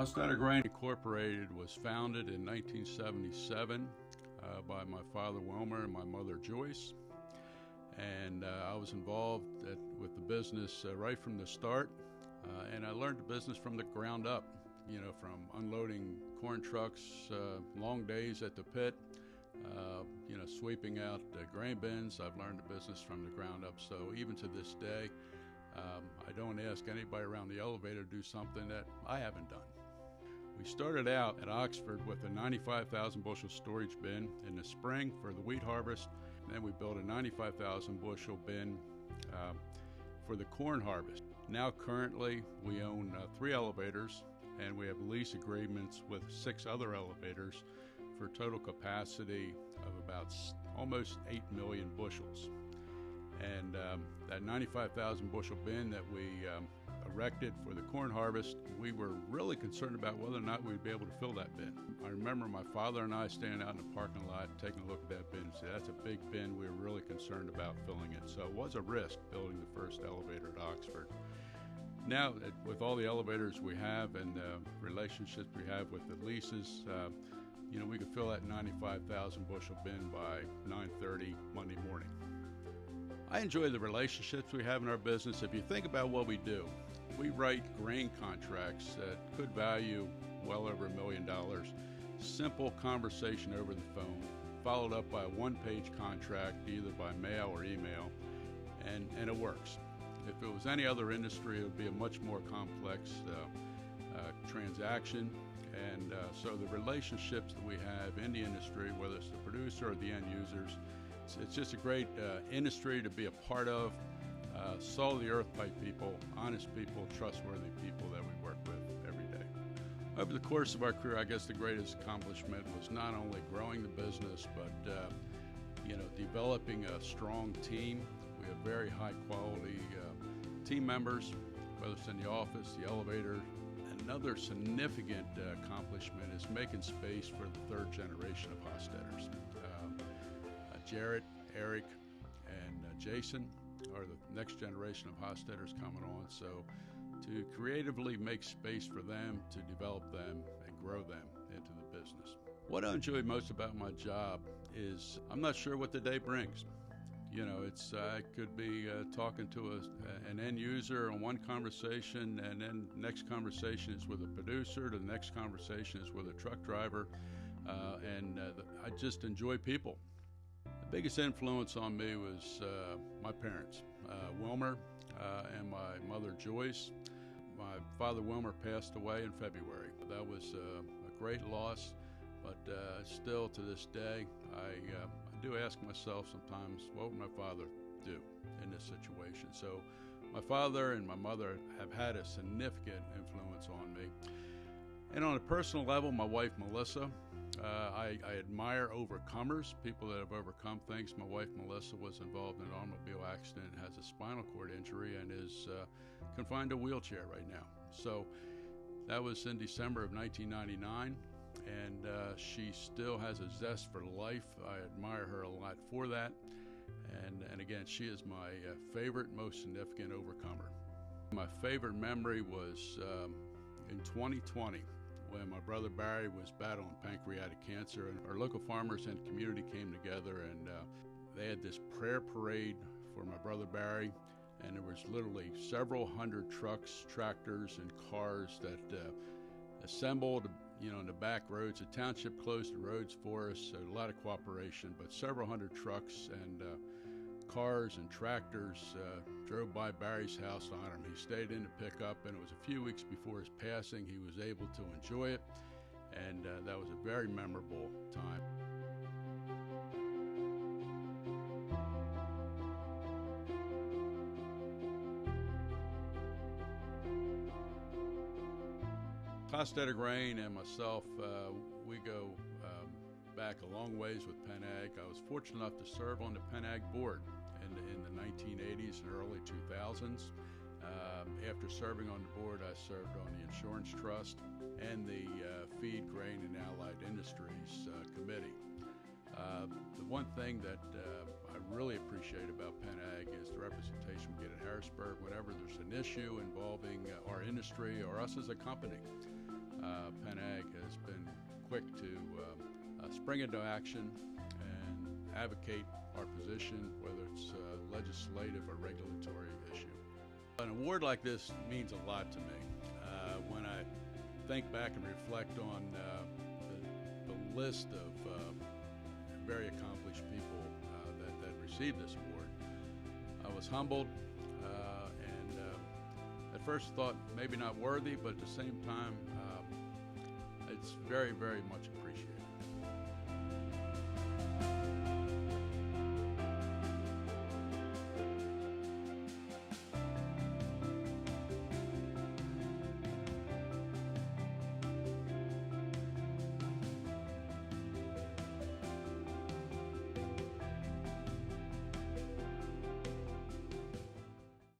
Hostetter Grain Incorporated was founded in 1977 by my father Wilmer and my mother Joyce, and I was involved with the business right from the start, and I learned the business from the ground up, from unloading corn trucks, long days at the pit, sweeping out grain bins. I've learned the business from the ground up, so even to this day, I don't ask anybody around the elevator to do something that I haven't done. We started out at Oxford with a 95,000 bushel storage bin in the spring for the wheat harvest. Then we built a 95,000 bushel bin for the corn harvest. Now currently we own 3 elevators, and we have lease agreements with 6 other elevators for a total capacity of about almost 8 million bushels. And that 95,000 bushel bin that we erected for the corn harvest, we were really concerned about whether or not we'd be able to fill that bin. I remember my father and I standing out in the parking lot taking a look at that bin and said, that's a big bin. We were really concerned about filling it. So it was a risk building the first elevator at Oxford. Now, with all the elevators we have and the relationships we have with the leases, we could fill that 95,000 bushel bin by 9:30 Monday morning. I enjoy the relationships we have in our business. If you think about what we do, we write grain contracts that could value well over $1 million. Simple conversation over the phone, followed up by a one-page contract, either by mail or email, and it works. If it was any other industry, it would be a much more complex transaction. And so the relationships that we have in the industry, whether it's the producer or the end users, it's just a great industry to be a part of. Salt of the earth type people, honest people, trustworthy people that we work with every day. Over the course of our career, I guess the greatest accomplishment was not only growing the business, but developing a strong team. We have very high quality team members, whether it's in the office, the elevator. Another significant accomplishment is making space for the 3rd generation of Hostetters. Jared, Eric, and Jason are the next generation of Hostetters coming on. So to creatively make space for them, to develop them and grow them into the business. What I enjoy most about my job is I'm not sure what the day brings. I could be talking to an end user on one conversation, and then the next conversation is with a producer, the next conversation is with a truck driver, and I just enjoy people. The biggest influence on me was my parents, Wilmer and my mother Joyce. My father Wilmer passed away in February. That was a great loss, but still to this day, I do ask myself sometimes, what would my father do in this situation? So my father and my mother have had a significant influence on me. And on a personal level, my wife Melissa, I admire overcomers, people that have overcome things. My wife Melissa was involved in an automobile accident, has a spinal cord injury, and is confined to a wheelchair right now. So that was in December of 1999. And she still has a zest for life. I admire her a lot for that. And again, she is my favorite, most significant overcomer. My favorite memory was in 2020 when my brother Barry was battling pancreatic cancer, and our local farmers and community came together, and they had this prayer parade for my brother Barry, and there was literally several hundred trucks, tractors, and cars that assembled in the back roads. The township closed the roads for us, so a lot of cooperation, but several hundred trucks and cars and tractors drove by Barry's house to honor him. He stayed in the pickup, and it was a few weeks before his passing. He was able to enjoy it, and that was a very memorable time. Hostetter Grain and myself, we go back a long ways with Penn Ag. I was fortunate enough to serve on the Penn Ag board in the 1980s and early 2000s. After serving on the board, I served on the Insurance Trust and the Feed, Grain, and Allied Industries Committee. The one thing that I really appreciate about Penn Ag is the representation we get at Harrisburg. Whenever there's an issue involving our industry or us as a company, quick to spring into action and advocate our position, whether it's a legislative or regulatory issue. An award like this means a lot to me. When I think back and reflect on the list of very accomplished people that received this award, I was humbled and at first thought maybe not worthy, but at the same time it's very, very much appreciated.